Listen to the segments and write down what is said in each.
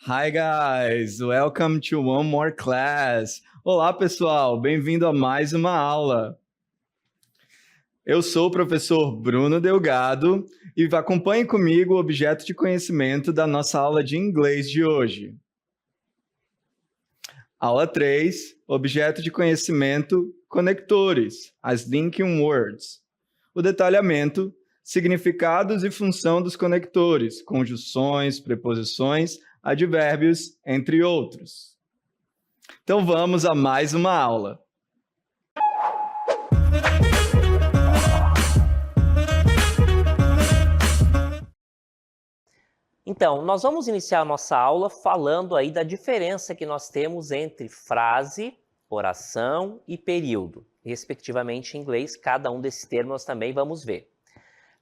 Hi guys, welcome to one more class. Olá pessoal, bem-vindo a mais uma aula. Eu sou o professor Bruno Delgado e acompanhe comigo o objeto de conhecimento da nossa aula de inglês de hoje. Aula 3, objeto de conhecimento, conectores, as linking words. O detalhamento, significados e função dos conectores, conjunções, preposições, advérbios, entre outros. Então vamos a mais uma aula. Então, nós vamos iniciar a nossa aula falando aí da diferença que nós temos entre frase, oração e período. Respectivamente em inglês, cada um desses termos nós também vamos ver.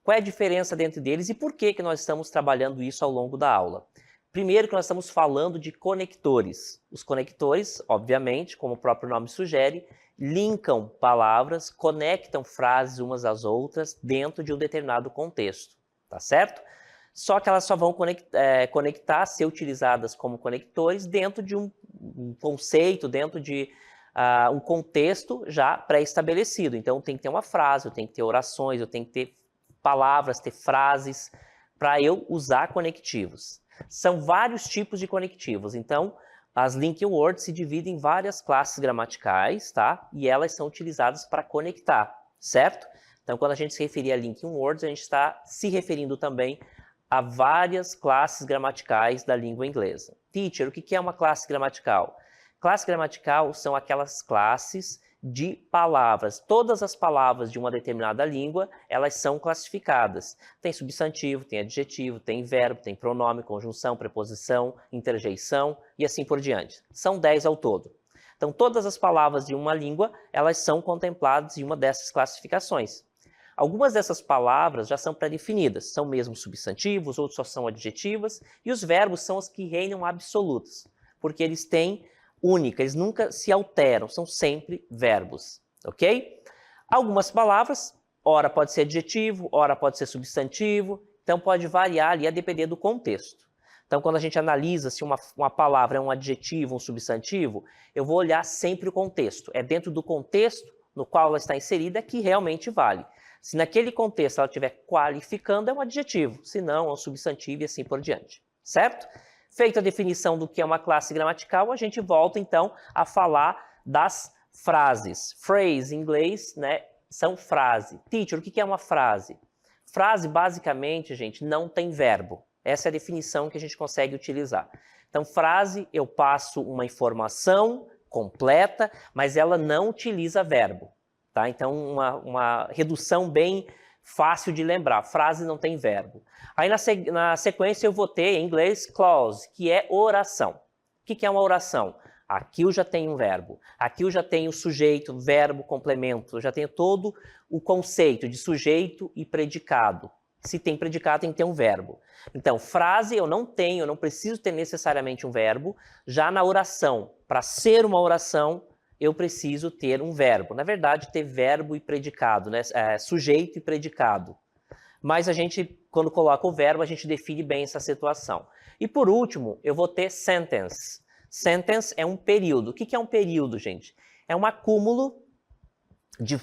Qual é a diferença dentro deles e por que nós estamos trabalhando isso ao longo da aula? Primeiro que nós estamos falando de conectores. Os conectores, obviamente, como o próprio nome sugere, linkam palavras, conectam frases umas às outras dentro de um determinado contexto, tá certo? Só que elas só vão conectar, ser utilizadas como conectores dentro de um conceito, dentro de um contexto já pré-estabelecido. Então, tem que ter uma frase, eu tenho que ter orações, eu tenho que ter palavras, ter frases, para eu usar conectivos. São vários tipos de conectivos. Então, as linking words se dividem em várias classes gramaticais, tá? E elas são utilizadas para conectar, certo? Então, quando a gente se referir a linking words, a gente está se referindo também a várias classes gramaticais da língua inglesa. Teacher, o que é uma classe gramatical? Classe gramatical são aquelas classes de palavras. Todas as palavras de uma determinada língua, elas são classificadas. Tem substantivo, tem adjetivo, tem verbo, tem pronome, conjunção, preposição, interjeição e assim por diante. São 10 ao todo. Então, todas as palavras de uma língua, elas são contempladas em uma dessas classificações. Algumas dessas palavras já são pré-definidas, são mesmo substantivos, outros só são adjetivas, e os verbos são os que reinam absolutos, porque eles têm única, eles nunca se alteram, são sempre verbos, ok? Algumas palavras, ora pode ser adjetivo, ora pode ser substantivo, então pode variar ali a depender do contexto. Então, quando a gente analisa se uma palavra é um adjetivo, um substantivo, eu vou olhar sempre o contexto. É dentro do contexto no qual ela está inserida que realmente vale. Se naquele contexto ela estiver qualificando, é um adjetivo, se não, é um substantivo e assim por diante, certo? Feita a definição do que é uma classe gramatical, a gente volta então a falar das frases. Phrase, em inglês, né, são frase. Teacher, o que é uma frase? Frase, basicamente, gente, não tem verbo. Essa é a definição que a gente consegue utilizar. Então, frase, eu passo uma informação completa, mas ela não utiliza verbo. Tá? Então, uma redução bem fácil de lembrar. Frase não tem verbo. Aí, na sequência, eu vou ter, em inglês, clause, que é oração. O que é uma oração? Aqui eu já tenho um verbo. Aqui eu já tenho sujeito, verbo, complemento. Eu já tenho todo o conceito de sujeito e predicado. Se tem predicado, tem que ter um verbo. Então, frase eu não preciso ter necessariamente um verbo. Já na oração, para ser uma oração, eu preciso ter um verbo. Na verdade, ter verbo e predicado, né? Sujeito e predicado. Mas a gente, quando coloca o verbo, a gente define bem essa situação. E por último, eu vou ter sentence. Sentence é um período. O que é um período, gente? É um acúmulo de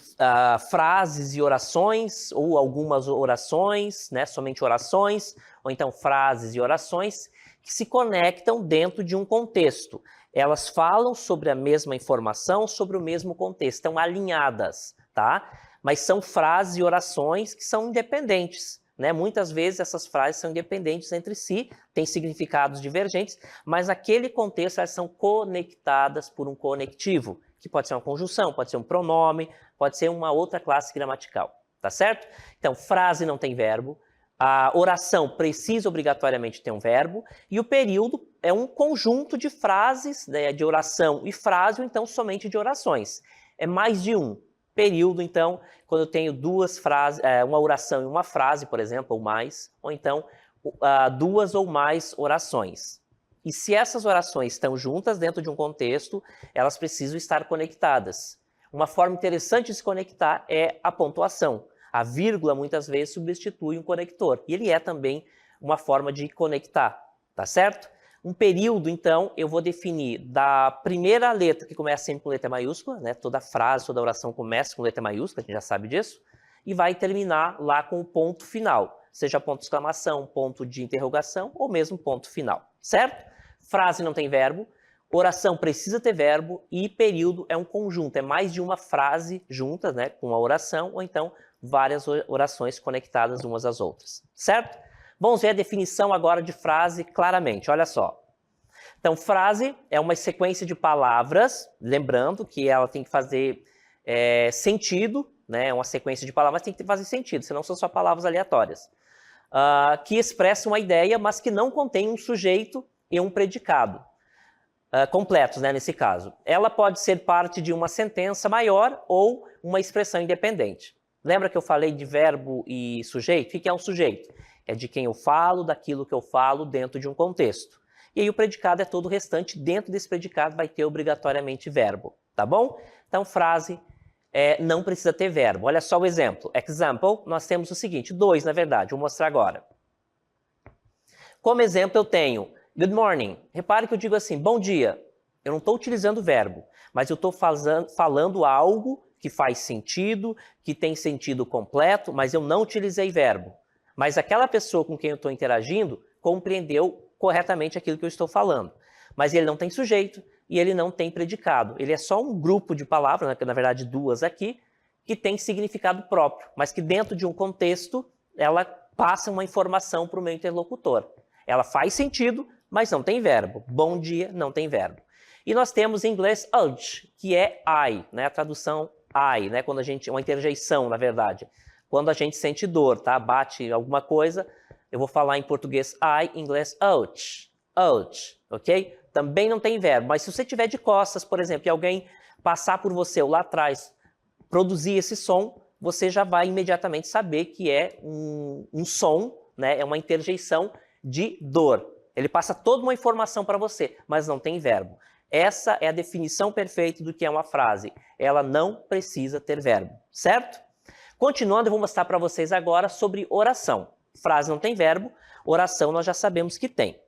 frases e orações, ou algumas orações, né? Somente orações, ou então frases e orações, que se conectam dentro de um contexto. Elas falam sobre a mesma informação, sobre o mesmo contexto, estão alinhadas, tá? Mas são frases e orações que são independentes, né? Muitas vezes essas frases são independentes entre si, têm significados divergentes, mas naquele contexto elas são conectadas por um conectivo, que pode ser uma conjunção, pode ser um pronome, pode ser uma outra classe gramatical, tá certo? Então, frase não tem verbo, a oração precisa obrigatoriamente ter um verbo, e o período é um conjunto de frases, né, de oração e frase, ou então somente de orações. É mais de um. Período, então, quando eu tenho duas frases, uma oração e uma frase, por exemplo, ou mais, ou então duas ou mais orações. E se essas orações estão juntas dentro de um contexto, elas precisam estar conectadas. Uma forma interessante de se conectar é a pontuação. A vírgula, muitas vezes, substitui um conector. E ele é também uma forma de conectar, tá certo? Um período, então, eu vou definir da primeira letra, que começa sempre com letra maiúscula, né? Toda frase, toda oração começa com letra maiúscula, a gente já sabe disso, e vai terminar lá com o ponto final, seja ponto de exclamação, ponto de interrogação ou mesmo ponto final, certo? Frase não tem verbo, oração precisa ter verbo e período é um conjunto, é mais de uma frase junta, né, com a oração, ou então várias orações conectadas umas às outras, certo? Vamos ver a definição agora de frase claramente, olha só. Então, frase é uma sequência de palavras, lembrando que ela tem que fazer sentido, né? É uma sequência de palavras, mas tem que fazer sentido, senão são só palavras aleatórias. Que expressam uma ideia, mas que não contém um sujeito e um predicado. Completos, né, nesse caso. Ela pode ser parte de uma sentença maior ou uma expressão independente. Lembra que eu falei de verbo e sujeito? O que é um sujeito? É de quem eu falo, daquilo que eu falo dentro de um contexto. E aí o predicado é todo o restante, dentro desse predicado vai ter obrigatoriamente verbo, tá bom? Então, frase não precisa ter verbo. Olha só o exemplo. Example, nós temos o seguinte, 2 na verdade, vou mostrar agora. Como exemplo eu tenho good morning. Repare que eu digo assim, bom dia. Eu não estou utilizando verbo, mas eu estou falando algo que faz sentido, que tem sentido completo, mas eu não utilizei verbo. Mas aquela pessoa com quem eu estou interagindo compreendeu corretamente aquilo que eu estou falando. Mas ele não tem sujeito e ele não tem predicado. Ele é só um grupo de palavras, né, na verdade 2 aqui, que tem significado próprio, mas que dentro de um contexto ela passa uma informação para o meu interlocutor. Ela faz sentido, mas não tem verbo. Bom dia não tem verbo. E nós temos em inglês urge, que é I, né, a tradução I, né, quando a gente, uma interjeição, na verdade. Quando a gente sente dor, tá? Bate alguma coisa, eu vou falar em português I, em inglês ouch, ouch, ok? Também não tem verbo, mas se você tiver de costas, por exemplo, e alguém passar por você ou lá atrás, produzir esse som, você já vai imediatamente saber que é um som, né? É uma interjeição de dor. Ele passa toda uma informação para você, mas não tem verbo. Essa é a definição perfeita do que é uma frase. Ela não precisa ter verbo, certo? Continuando, eu vou mostrar para vocês agora sobre oração. Frase não tem verbo, oração nós já sabemos que tem.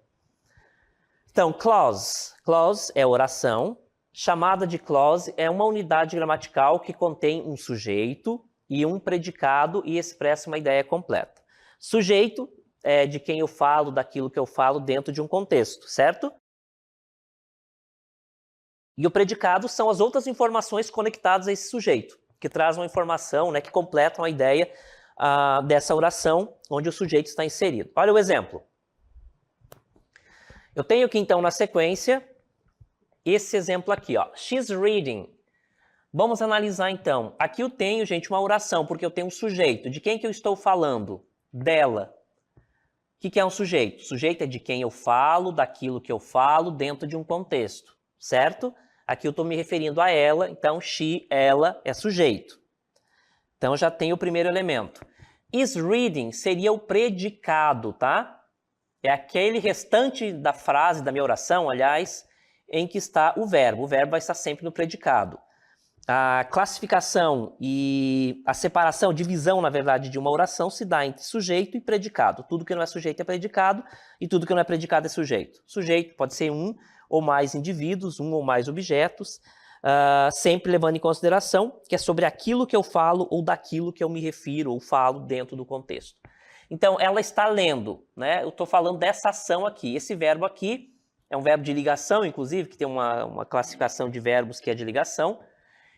Então, clause. Clause é oração. Chamada de clause é uma unidade gramatical que contém um sujeito e um predicado e expressa uma ideia completa. Sujeito é de quem eu falo, daquilo que eu falo dentro de um contexto, certo? E o predicado são as outras informações conectadas a esse sujeito, que trazem uma informação, né, que completam a ideia dessa oração onde o sujeito está inserido. Olha o exemplo. Eu tenho aqui, então, na sequência, esse exemplo aqui, ó. She's reading. Vamos analisar, então. Aqui eu tenho, gente, uma oração, porque eu tenho um sujeito. De quem que eu estou falando? Dela. O que é um sujeito? Sujeito é de quem eu falo, daquilo que eu falo, dentro de um contexto, certo? Aqui eu estou me referindo a ela, então she, ela, é sujeito. Então já tem o primeiro elemento. Is reading seria o predicado, tá? É aquele restante da frase, da minha oração, aliás, em que está o verbo. O verbo vai estar sempre no predicado. A classificação e a separação, divisão, na verdade, de uma oração se dá entre sujeito e predicado. Tudo que não é sujeito é predicado e tudo que não é predicado é sujeito. Sujeito pode ser um ou mais indivíduos, um ou mais objetos, sempre levando em consideração que é sobre aquilo que eu falo ou daquilo que eu me refiro ou falo dentro do contexto. Então, ela está lendo, né? Eu estou falando dessa ação aqui. Esse verbo aqui é um verbo de ligação, inclusive, que tem uma classificação de verbos que é de ligação.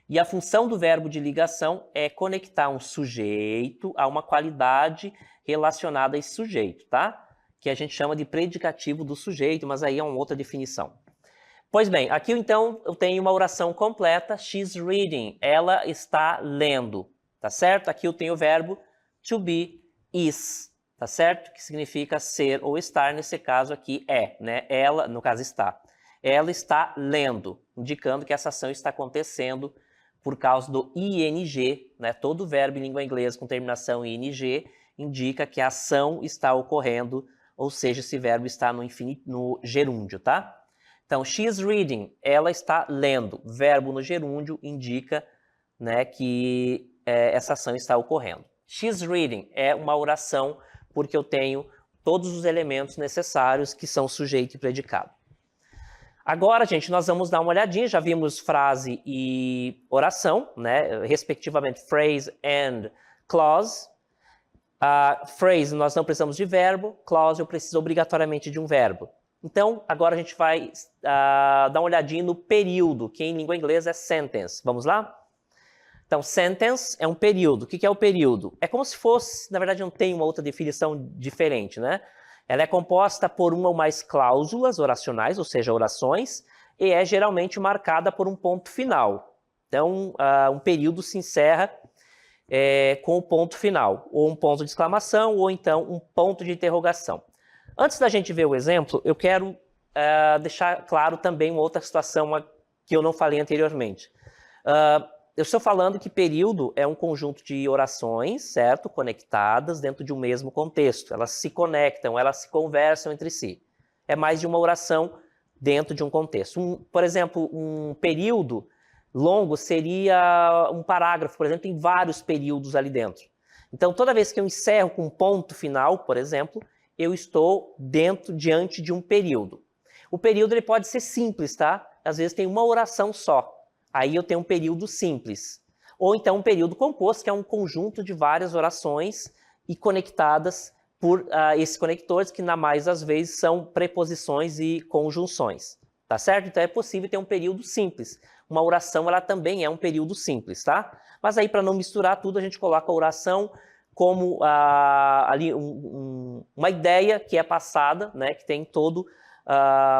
E a função do verbo de ligação é conectar um sujeito a uma qualidade relacionada a esse sujeito, tá? Que a gente chama de predicativo do sujeito, mas aí é uma outra definição. Pois bem, aqui então eu tenho uma oração completa, she's reading, ela está lendo, tá certo? Aqui eu tenho o verbo to be, is, tá certo? Que significa ser ou estar, nesse caso aqui é, né? Ela, no caso está. Ela está lendo, indicando que essa ação está acontecendo por causa do ing, né? Todo verbo em língua inglesa com terminação em ing indica que a ação está ocorrendo, ou seja, esse verbo está no gerúndio, tá? Então, she's reading, ela está lendo. Verbo no gerúndio indica, né, que essa ação está ocorrendo. She's reading é uma oração porque eu tenho todos os elementos necessários que são sujeito e predicado. Agora, gente, nós vamos dar uma olhadinha, já vimos frase e oração, né? Respectivamente, phrase and clause. Phrase, nós não precisamos de verbo, clause, eu preciso obrigatoriamente de um verbo. Então, agora a gente vai dar uma olhadinha no período, que em língua inglesa é sentence. Vamos lá? Então, sentence é um período. O que é o período? É como se fosse, na verdade não tem uma outra definição diferente, né? Ela é composta por uma ou mais cláusulas oracionais, ou seja, orações, e é geralmente marcada por um ponto final. Então, um período se encerra com o ponto final, ou um ponto de exclamação, ou então um ponto de interrogação. Antes da gente ver o exemplo, eu quero deixar claro também uma outra situação que eu não falei anteriormente. Eu estou falando que período é um conjunto de orações, certo? Conectadas dentro de um mesmo contexto. Elas se conectam, elas se conversam entre si. É mais de uma oração dentro de um contexto. Por exemplo, um período longo seria um parágrafo, por exemplo, tem vários períodos ali dentro. Então, toda vez que eu encerro com um ponto final, por exemplo, eu estou diante de um período. O período ele pode ser simples, tá? Às vezes tem uma oração só. Aí eu tenho um período simples. Ou então um período composto, que é um conjunto de várias orações e conectadas por esses conectores, que na mais das vezes são preposições e conjunções. Tá certo? Então é possível ter um período simples. Uma oração, ela também é um período simples, tá? Mas aí, para não misturar tudo, a gente coloca a oração como ali uma ideia que é passada, né? Que tem todo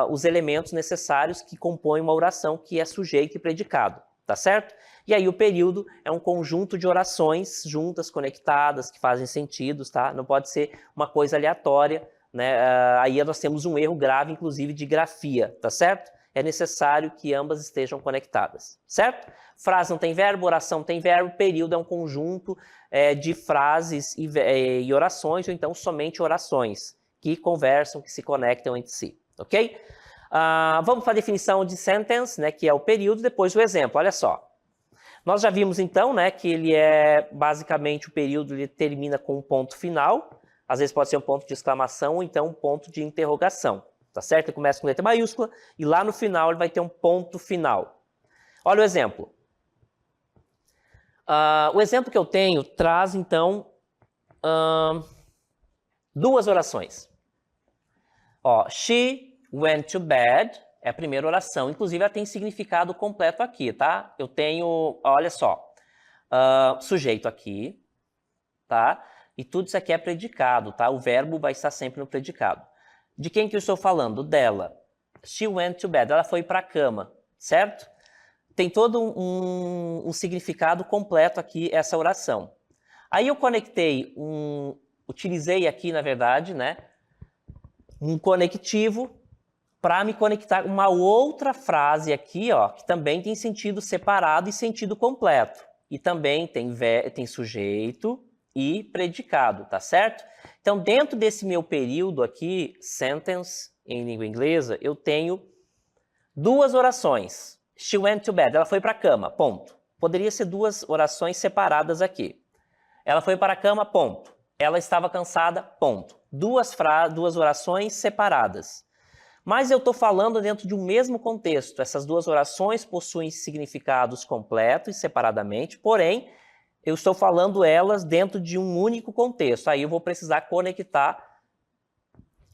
os elementos necessários que compõem uma oração, que é sujeito e predicado, tá certo? E aí o período é um conjunto de orações juntas, conectadas, que fazem sentido, tá? Não pode ser uma coisa aleatória, né? Aí nós temos um erro grave, inclusive, de grafia, tá certo? É necessário que ambas estejam conectadas, certo? Frase não tem verbo, oração tem verbo, período é um conjunto de frases e orações, ou então somente orações, que conversam, que se conectam entre si. Ok? Vamos para a definição de sentence, né, que é o período, depois o exemplo. Olha só. Nós já vimos, então, né, que ele é, basicamente, o período ele termina com um ponto final. Às vezes pode ser um ponto de exclamação ou então um ponto de interrogação. Tá certo? Ele começa com letra maiúscula e lá no final ele vai ter um ponto final. Olha o exemplo. O exemplo que eu tenho traz, então, duas orações. Ó, she went to bed é a primeira oração. Inclusive, ela tem significado completo aqui, tá? Eu tenho, olha só, sujeito aqui, tá? E tudo isso aqui é predicado, tá? O verbo vai estar sempre no predicado. De quem que eu estou falando? Dela. She went to bed. Ela foi para a cama, certo? Tem todo um significado completo aqui, essa oração. Aí eu conectei utilizei aqui, na verdade, né? Um conectivo para me conectar com uma outra frase aqui, ó, que também tem sentido separado e sentido completo. E também tem sujeito e predicado, tá certo? Então, dentro desse meu período aqui, sentence, em língua inglesa, eu tenho duas orações. She went to bed, ela foi para a cama, ponto. Poderia ser duas orações separadas aqui. Ela foi para a cama, ponto. Ela estava cansada, ponto. Duas orações separadas. Mas eu estou falando dentro de um mesmo contexto. Essas duas orações possuem significados completos e separadamente, porém, eu estou falando elas dentro de um único contexto. Aí eu vou precisar conectar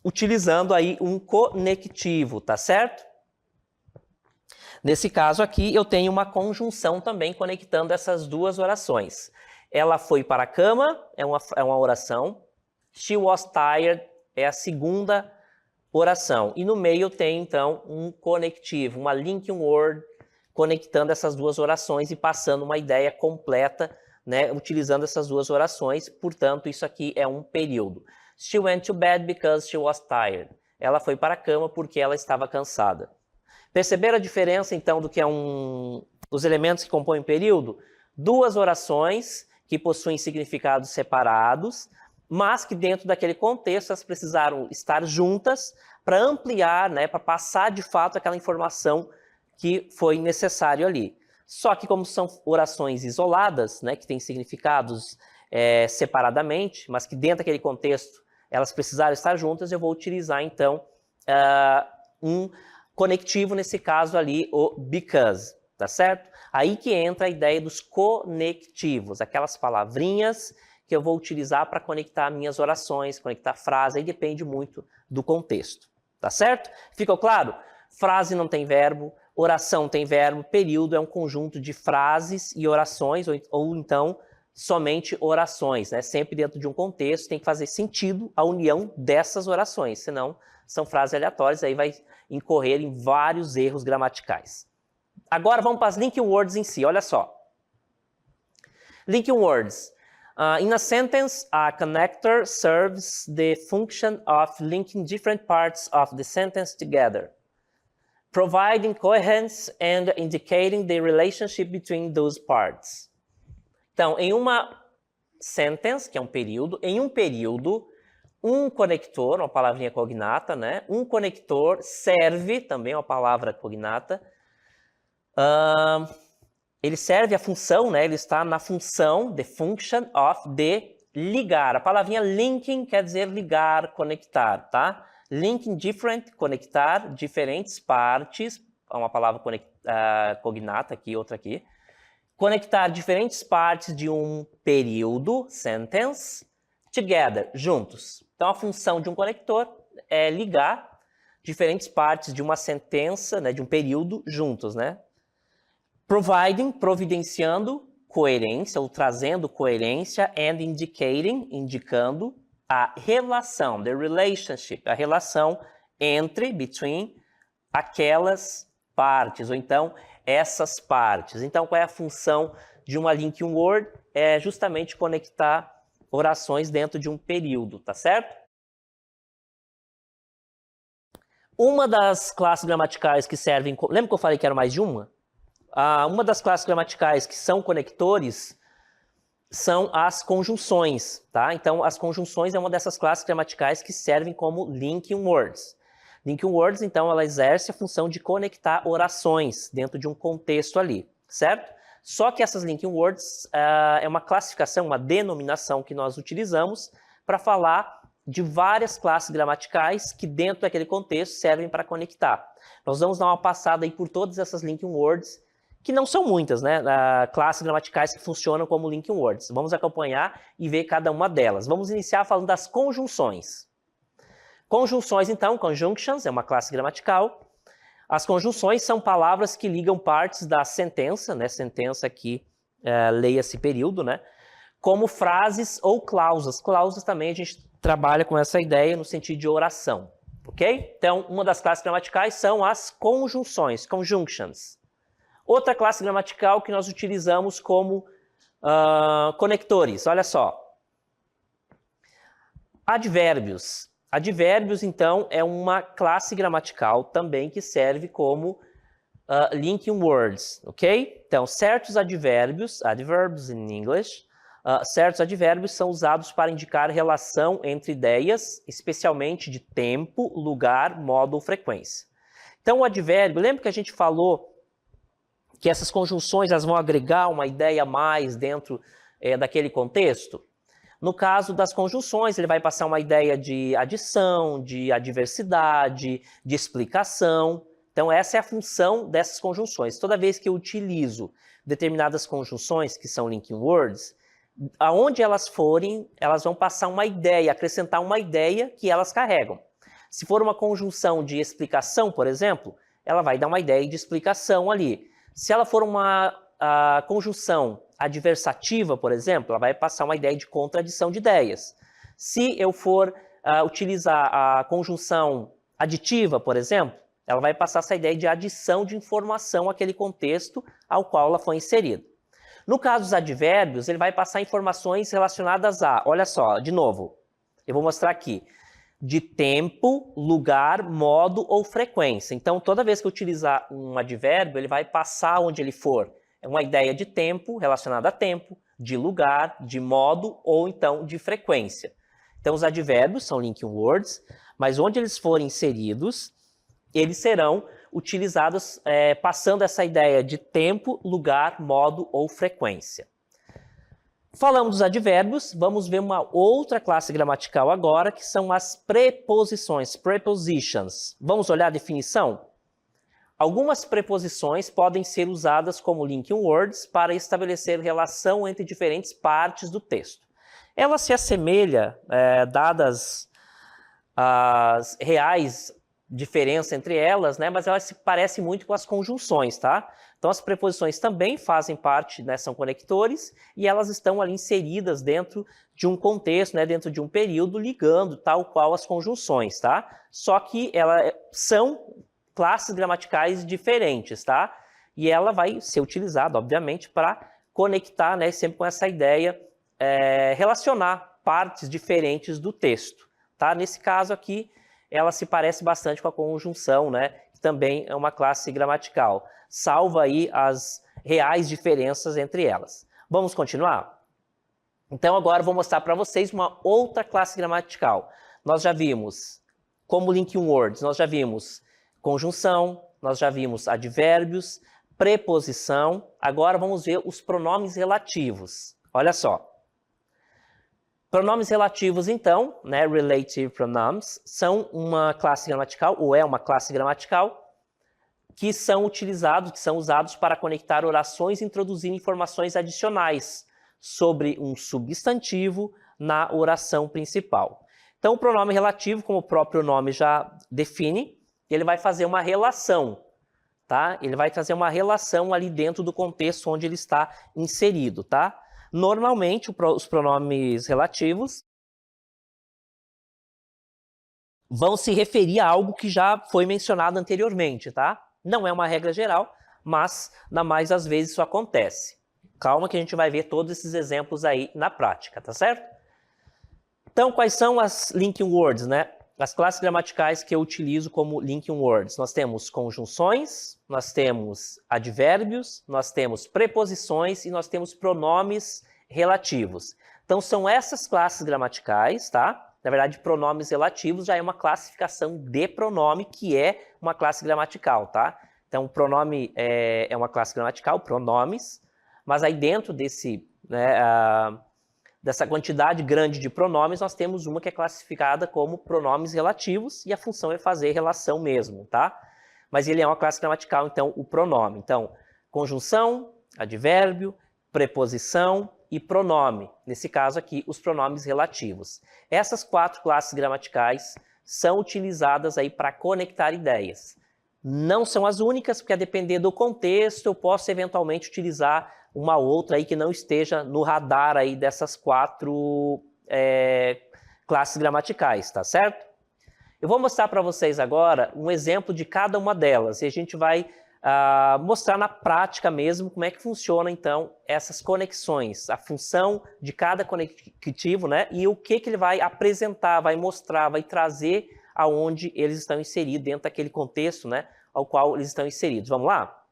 utilizando aí um conectivo, tá certo? Nesse caso aqui, eu tenho uma conjunção também conectando essas duas orações. Ela foi para a cama, é uma oração. She was tired é a segunda oração. E no meio eu tenho, então, um conectivo, uma linking word, conectando essas duas orações e passando uma ideia completa, né, utilizando essas duas orações. Portanto, isso aqui é um período. She went to bed because she was tired. Ela foi para a cama porque ela estava cansada. Perceberam a diferença, então, do que é os elementos que compõem o período? Duas orações que possuem significados separados, mas que dentro daquele contexto elas precisaram estar juntas para ampliar, né, para passar de fato aquela informação que foi necessário ali. Só que como são orações isoladas, né, que têm significados separadamente, mas que dentro daquele contexto elas precisaram estar juntas, eu vou utilizar então conectivo, nesse caso ali, o because, tá certo? Aí que entra a ideia dos conectivos, aquelas palavrinhas que eu vou utilizar para conectar minhas orações, conectar frases, aí depende muito do contexto, tá certo? Ficou claro? Frase não tem verbo, oração tem verbo, período é um conjunto de frases e orações, ou então somente orações, né? Sempre dentro de um contexto tem que fazer sentido a união dessas orações, senão são frases aleatórias, aí vai incorrer em vários erros gramaticais. Agora vamos para as linking words em si, olha só. Linking words. In a sentence, a connector serves the function of linking different parts of the sentence together, providing coherence and indicating the relationship between those parts. Então, em uma sentence, que é um período, um conector, uma palavrinha cognata, né? Um conector serve, também uma palavra cognata, ele serve a função, né? Ele está na função, the function of, de ligar. A palavrinha linking quer dizer ligar, conectar, tá? Linking different, conectar diferentes partes, uma palavra cognata aqui, outra aqui. Conectar diferentes partes de um período, sentence, together, juntos. Então, a função de um conector é ligar diferentes partes de uma sentença, né, de um período, juntos, né? Providing, providenciando coerência, ou trazendo coerência, and indicating, indicando a relação, the relationship, a relação entre, between, aquelas partes, ou então essas partes. Então, qual é a função de uma linking word? É justamente conectar orações dentro de um período, tá certo? Uma das classes gramaticais que servem... Lembra que eu falei que era mais de uma? Uma das classes gramaticais que são conectores são as conjunções, tá? Então, as conjunções é uma dessas classes gramaticais que servem como linking words. Linking words, então, ela exerce a função de conectar orações dentro de um contexto ali, certo? Só que essas linking words é uma classificação, uma denominação que nós utilizamos para falar de várias classes gramaticais que dentro daquele contexto servem para conectar. Nós vamos dar uma passada aí por todas essas linking words, que não são muitas, né? Classes gramaticais que funcionam como linking words. Vamos acompanhar e ver cada uma delas. Vamos iniciar falando das conjunções. Conjunções, então, conjunctions, é uma classe gramatical. As conjunções são palavras que ligam partes da sentença, né? Sentença aqui, leia-se período, né? Como frases ou cláusulas. Cláusulas também a gente trabalha com essa ideia no sentido de oração, ok? Então, uma das classes gramaticais são as conjunções, conjunctions. Outra classe gramatical que nós utilizamos como conectores, olha só. Advérbios. Advérbios, então, é uma classe gramatical também que serve como linking words, ok? Então, certos advérbios, adverbs in English, certos advérbios são usados para indicar relação entre ideias, especialmente de tempo, lugar, modo ou frequência. Então, o advérbio, lembra que a gente falou que essas conjunções elas vão agregar uma ideia a mais dentro daquele contexto? No caso das conjunções, ele vai passar uma ideia de adição, de adversidade, de explicação. Então, essa é a função dessas conjunções. Toda vez que eu utilizo determinadas conjunções, que são linking words, aonde elas forem, elas vão passar uma ideia, acrescentar uma ideia que elas carregam. Se for uma conjunção de explicação, por exemplo, ela vai dar uma ideia de explicação ali. Se ela for uma conjunção adversativa, por exemplo, ela vai passar uma ideia de contradição de ideias. Se eu for utilizar a conjunção aditiva, por exemplo, ela vai passar essa ideia de adição de informação àquele contexto ao qual ela foi inserida. No caso dos advérbios, ele vai passar informações relacionadas a, olha só, de novo, eu vou mostrar aqui, de tempo, lugar, modo ou frequência. Então, toda vez que eu utilizar um advérbio, ele vai passar onde ele for. É uma ideia de tempo, relacionada a tempo, de lugar, de modo ou então de frequência. Então, os advérbios são linking words, mas onde eles forem inseridos, eles serão utilizados passando essa ideia de tempo, lugar, modo ou frequência. Falamos dos advérbios, vamos ver uma outra classe gramatical agora, que são as preposições, prepositions. Vamos olhar a definição? Algumas preposições podem ser usadas como linking words para estabelecer relação entre diferentes partes do texto. Ela se assemelha, dadas as reais diferenças entre elas, né, mas ela se parece muito com as conjunções, tá? Então as preposições também fazem parte, né, são conectores, e elas estão ali inseridas dentro de um contexto, né, dentro de um período, ligando tal qual as conjunções, tá? Só que elas são classes gramaticais diferentes, tá? E ela vai ser utilizada, obviamente, para conectar, né, sempre com essa ideia, relacionar partes diferentes do texto, tá? Nesse caso aqui, ela se parece bastante com a conjunção, né, que também é uma classe gramatical, salvo aí as reais diferenças entre elas. Vamos continuar? Então agora eu vou mostrar para vocês uma outra classe gramatical. Nós já vimos como linking words, nós já vimos conjunção, nós já vimos advérbios, preposição. Agora vamos ver os pronomes relativos. Olha só. Pronomes relativos, então, né, relative pronouns, são uma classe gramatical, ou é uma classe gramatical, que são utilizados, que são usados para conectar orações e introduzir informações adicionais sobre um substantivo na oração principal. Então, o pronome relativo, como o próprio nome já define, ele vai fazer uma relação, tá? Ele vai fazer uma relação ali dentro do contexto onde ele está inserido, tá? Normalmente, os pronomes relativos vão se referir a algo que já foi mencionado anteriormente, tá? Não é uma regra geral, mas na mais das vezes isso acontece. Calma que a gente vai ver todos esses exemplos aí na prática, tá certo? Então, quais são as linking words, né? As classes gramaticais que eu utilizo como linking words. Nós temos conjunções, nós temos advérbios, nós temos preposições e nós temos pronomes relativos. Então, são essas classes gramaticais, tá? Na verdade, pronomes relativos já é uma classificação de pronome, que é uma classe gramatical, tá? Então, pronome é uma classe gramatical, pronomes, mas aí dentro desse, né, dessa quantidade grande de pronomes, nós temos uma que é classificada como pronomes relativos, e a função é fazer relação mesmo, tá? Mas ele é uma classe gramatical, então, o pronome. Então, conjunção, advérbio, preposição e pronome. Nesse caso aqui, os pronomes relativos. Essas 4 classes gramaticais são utilizadas aí para conectar ideias. Não são as únicas, porque a depender do contexto, eu posso eventualmente utilizar uma outra aí que não esteja no radar aí dessas 4 classes gramaticais, tá certo? Eu vou mostrar para vocês agora um exemplo de cada uma delas, e a gente vai mostrar na prática mesmo como é que funciona, então, essas conexões, a função de cada conectivo, né, e o que ele vai apresentar, vai mostrar, vai trazer aonde eles estão inseridos, dentro daquele contexto, né, ao qual eles estão inseridos. Vamos lá?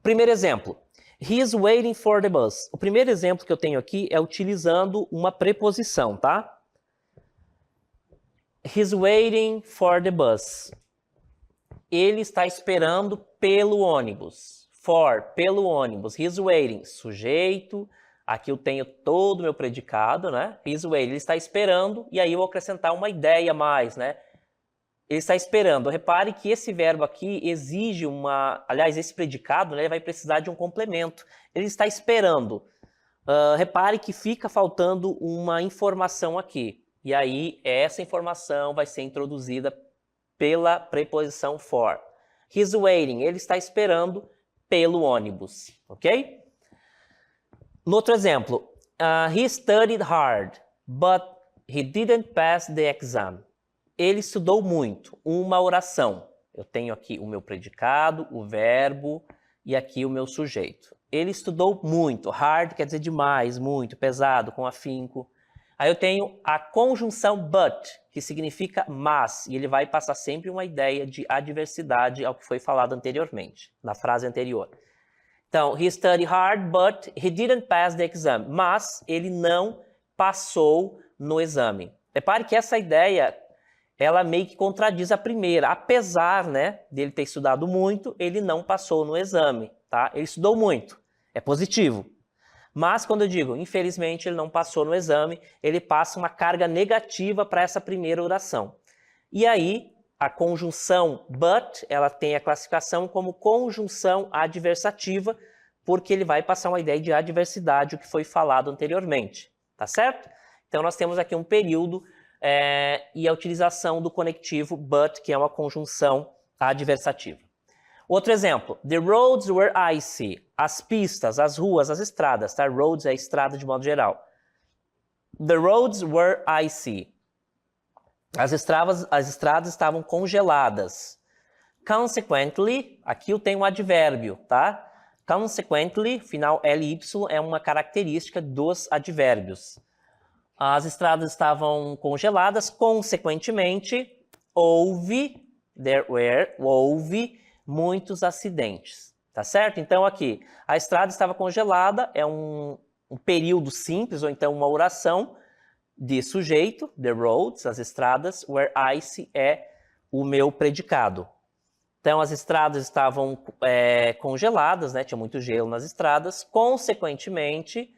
Primeiro exemplo. He is waiting for the bus. O primeiro exemplo que eu tenho aqui é utilizando uma preposição, tá? He's waiting for the bus. Ele está esperando pelo ônibus. For, pelo ônibus. He's waiting, sujeito. Aqui eu tenho todo o meu predicado, né? He's waiting, ele está esperando, e aí eu vou acrescentar uma ideia a mais, né? Ele está esperando. Repare que esse verbo aqui exige aliás, esse predicado, né, ele vai precisar de um complemento. Ele está esperando. Repare que fica faltando uma informação aqui. E aí, essa informação vai ser introduzida pela preposição for. He's waiting, ele está esperando pelo ônibus, ok? No outro exemplo, he studied hard, but he didn't pass the exam. Ele estudou muito, uma oração. Eu tenho aqui o meu predicado, o verbo e aqui o meu sujeito. Ele estudou muito, hard quer dizer demais, muito, pesado, com afinco. Aí eu tenho a conjunção but, que significa mas, e ele vai passar sempre uma ideia de adversidade ao que foi falado anteriormente, na frase anterior. Então, he studied hard, but he didn't pass the exam. Mas ele não passou no exame. Repare que essa ideia, ela meio que contradiz a primeira. Apesar, né, dele ter estudado muito, ele não passou no exame, tá? Ele estudou muito, é positivo. Mas quando eu digo, infelizmente, ele não passou no exame, ele passa uma carga negativa para essa primeira oração. E aí, a conjunção but, ela tem a classificação como conjunção adversativa, porque ele vai passar uma ideia de adversidade, o que foi falado anteriormente, tá certo? Então, nós temos aqui um período e a utilização do conectivo but, que é uma conjunção adversativa. Outro exemplo, the roads were icy. As pistas, as ruas, as estradas, tá? Roads é estrada de modo geral. The roads were icy. As estradas estavam congeladas. Consequently, aqui eu tenho um advérbio, tá? Consequently, final ly, é uma característica dos advérbios. As estradas estavam congeladas, consequentemente, houve muitos acidentes, tá certo? Então aqui, a estrada estava congelada, é um período simples, ou então uma oração de sujeito, the roads, as estradas, where icy é o meu predicado. Então as estradas estavam congeladas, né? Tinha muito gelo nas estradas, consequentemente,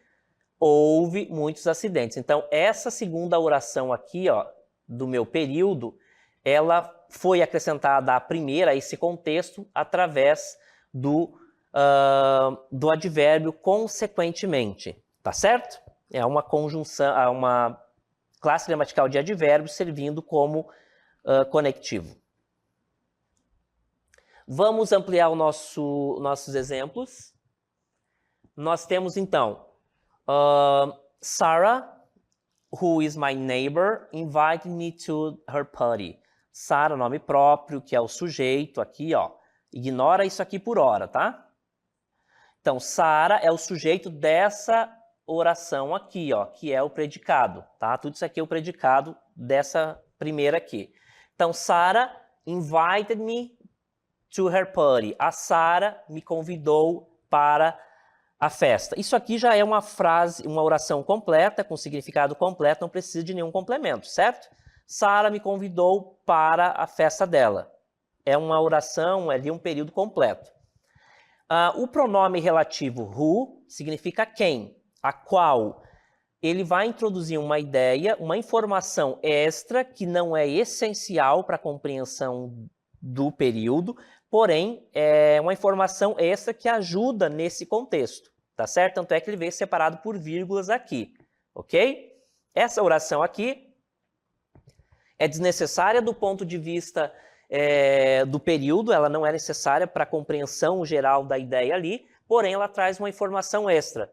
houve muitos acidentes. Então essa segunda oração aqui, ó, do meu período, ela foi acrescentada à primeira, a esse contexto, através do advérbio consequentemente, tá certo? É uma conjunção, uma classe gramatical de advérbios servindo como conectivo. Vamos ampliar nossos exemplos. Nós temos, então, Sarah, who is my neighbor, invited me to her party. Sarah, nome próprio, que é o sujeito aqui, ó. Ignora isso aqui por hora, tá? Então, Sarah é o sujeito dessa oração aqui, ó, que é o predicado, tá? Tudo isso aqui é o predicado dessa primeira aqui. Então, Sarah invited me to her party. A Sarah me convidou para a festa. Isso aqui já é uma frase, uma oração completa, com significado completo, não precisa de nenhum complemento, certo? Sarah me convidou para a festa dela. É uma oração, é de um período completo. O pronome relativo who significa quem, a qual. Ele vai introduzir uma ideia, uma informação extra que não é essencial para a compreensão do período, porém é uma informação extra que ajuda nesse contexto, tá certo? Tanto é que ele veio separado por vírgulas aqui, ok? Essa oração aqui é desnecessária do ponto de vista do período, ela não é necessária para a compreensão geral da ideia ali, porém ela traz uma informação extra.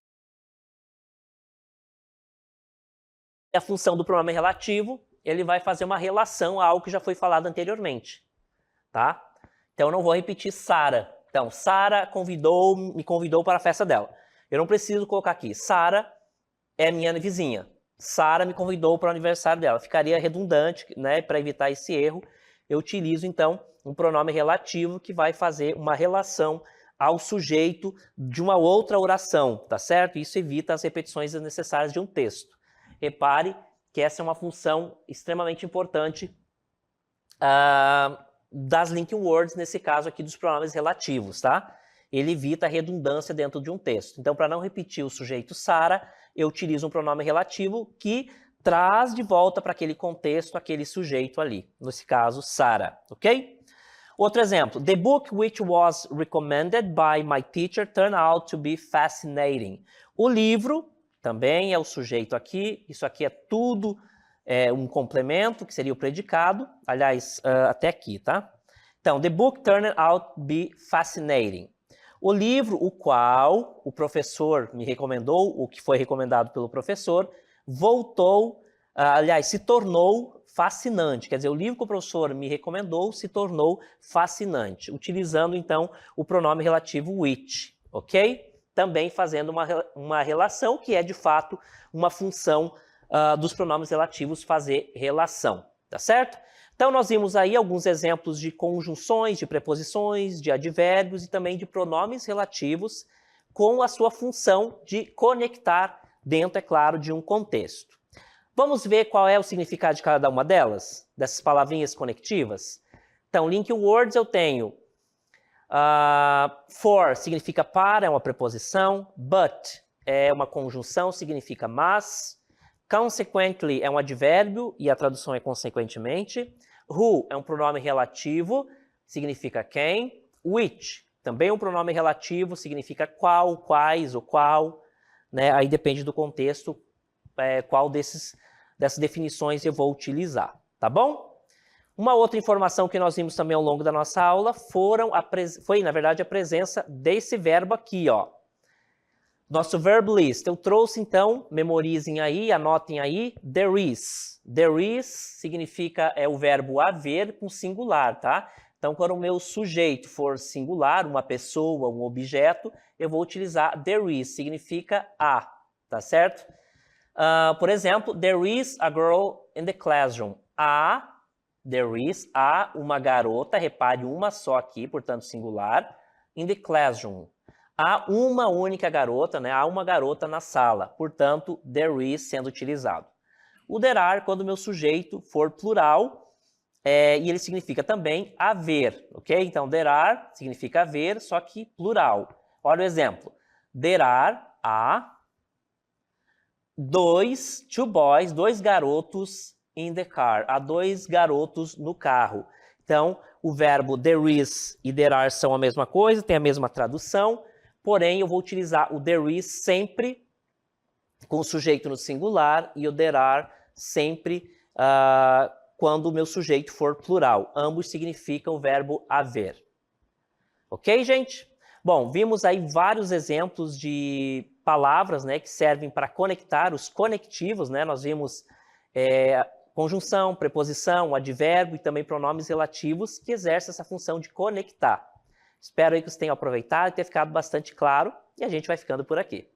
A função do pronome relativo, ele vai fazer uma relação a algo que já foi falado anteriormente, tá? Então eu não vou repetir Sarah. Então, Sarah me convidou para a festa dela. Eu não preciso colocar aqui, Sarah é minha vizinha. Sarah me convidou para o aniversário dela. Ficaria redundante, né? Para evitar esse erro, eu utilizo, então, um pronome relativo que vai fazer uma relação ao sujeito de uma outra oração, tá certo? Isso evita as repetições desnecessárias de um texto. Repare que essa é uma função extremamente importante das linking words, nesse caso aqui dos pronomes relativos, tá? Ele evita a redundância dentro de um texto. Então, para não repetir o sujeito Sarah, eu utilizo um pronome relativo que traz de volta para aquele contexto, aquele sujeito ali. Nesse caso, Sarah, ok? Outro exemplo. The book which was recommended by my teacher turned out to be fascinating. O livro também é o sujeito aqui. Isso aqui é tudo um complemento, que seria o predicado. Aliás, até aqui, tá? Então, the book turned out to be fascinating. O livro, o qual o professor me recomendou, o que foi recomendado pelo professor, se tornou fascinante. Quer dizer, o livro que o professor me recomendou se tornou fascinante, utilizando, então, o pronome relativo which, ok? Também fazendo uma relação que é, de fato, uma função dos pronomes relativos fazer relação, tá certo? Então, nós vimos aí alguns exemplos de conjunções, de preposições, de advérbios e também de pronomes relativos com a sua função de conectar dentro, é claro, de um contexto. Vamos ver qual é o significado de cada uma delas, dessas palavrinhas conectivas? Então, link words eu tenho for significa para, é uma preposição, but é uma conjunção, significa mas, consequently é um advérbio e a tradução é consequentemente, Who é um pronome relativo, significa quem. Which, também um pronome relativo, significa qual, quais ou qual. Né? Aí depende do contexto, qual dessas definições eu vou utilizar, tá bom? Uma outra informação que nós vimos também ao longo da nossa aula foi, na verdade, a presença desse verbo aqui, ó. Nosso verb list. Eu trouxe, então, memorizem aí, anotem aí, there is. There is significa, o verbo haver com singular, tá? Então, quando o meu sujeito for singular, uma pessoa, um objeto, eu vou utilizar there is, significa há, tá certo? Por exemplo, there is a girl in the classroom. There is uma garota, repare uma só aqui, portanto singular, in the classroom. Há uma única garota, né? Há uma garota na sala, portanto, there is sendo utilizado. O there are, quando o meu sujeito for plural, e ele significa também haver, ok? Então, there are significa haver, só que plural. Olha o exemplo. There are, há, two boys, dois garotos in the car. Há dois garotos no carro. Então, o verbo there is e there are são a mesma coisa, tem a mesma tradução, porém, eu vou utilizar o there is sempre com o sujeito no singular e o there are sempre quando o meu sujeito for plural. Ambos significam o verbo haver. Ok, gente? Bom, vimos aí vários exemplos de palavras, né, que servem para conectar os conectivos, né? Nós vimos conjunção, preposição, advérbio e também pronomes relativos que exercem essa função de conectar. Espero aí que vocês tenham aproveitado e tenha ficado bastante claro e a gente vai ficando por aqui.